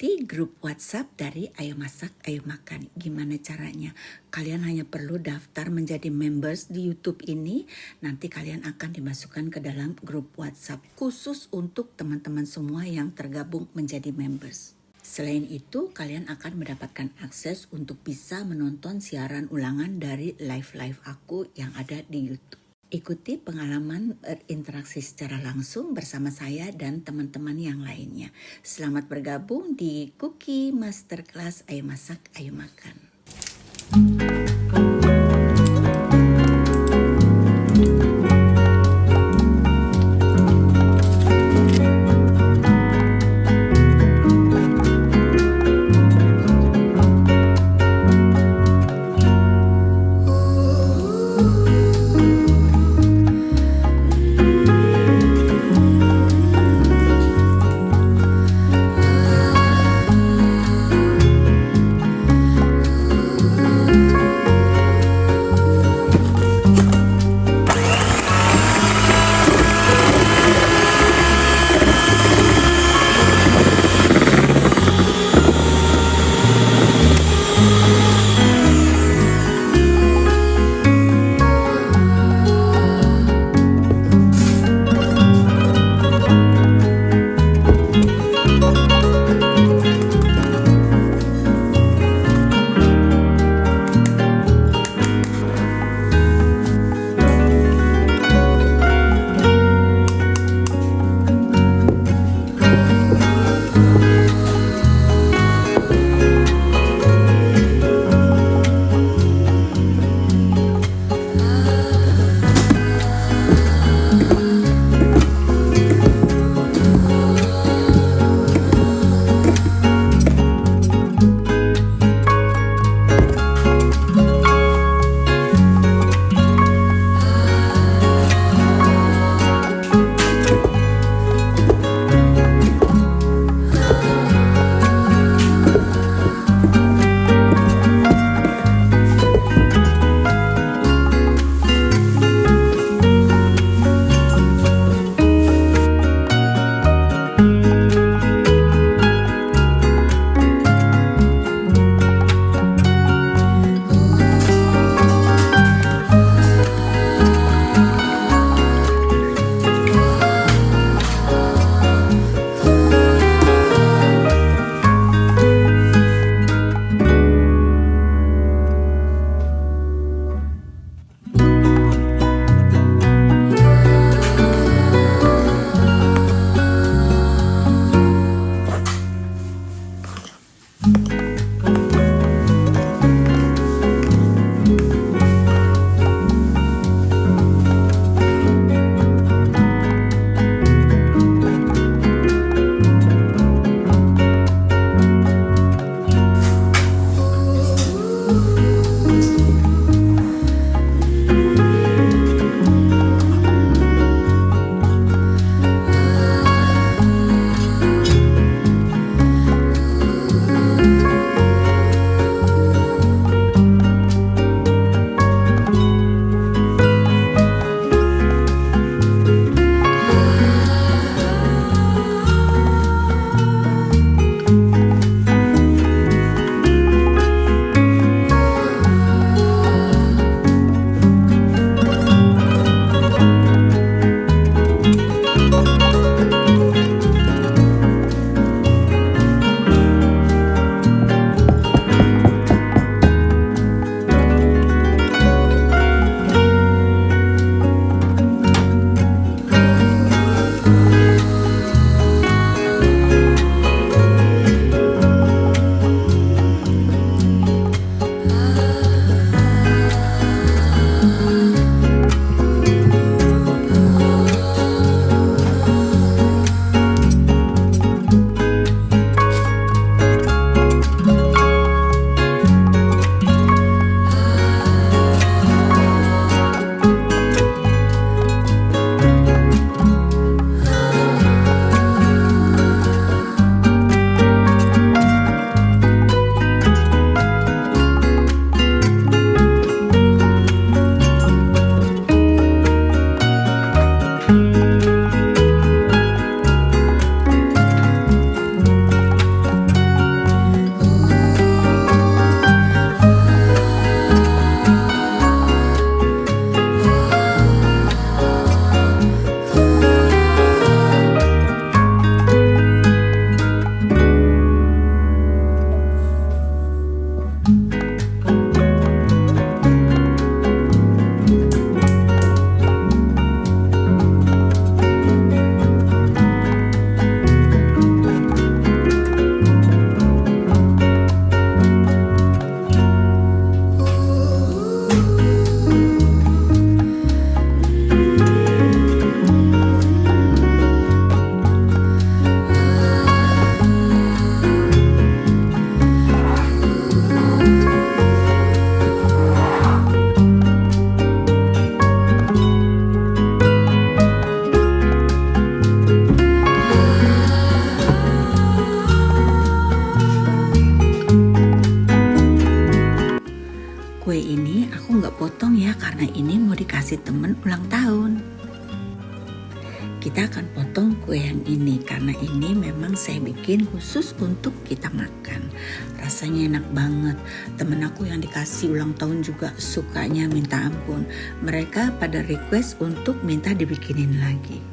Ikuti grup WhatsApp dari Ayo Masak, Ayo Makan. Gimana caranya? Kalian hanya perlu daftar menjadi members di YouTube ini. Nanti kalian akan dimasukkan ke dalam grup WhatsApp khusus untuk teman-teman semua yang tergabung menjadi members. Selain itu, kalian akan mendapatkan akses untuk bisa menonton siaran ulangan dari live-live aku yang ada di YouTube. Ikuti pengalaman berinteraksi secara langsung bersama saya dan teman-teman yang lainnya. Selamat bergabung di Cookie Masterclass Ayo Masak, Ayo Makan. ulang tahun. Kita akan potong kue yang ini karena ini memang saya bikin khusus untuk kita makan. Rasanya enak banget. Temen aku yang dikasih ulang tahun juga sukanya minta ampun. Mereka pada request untuk minta dibikinin lagi.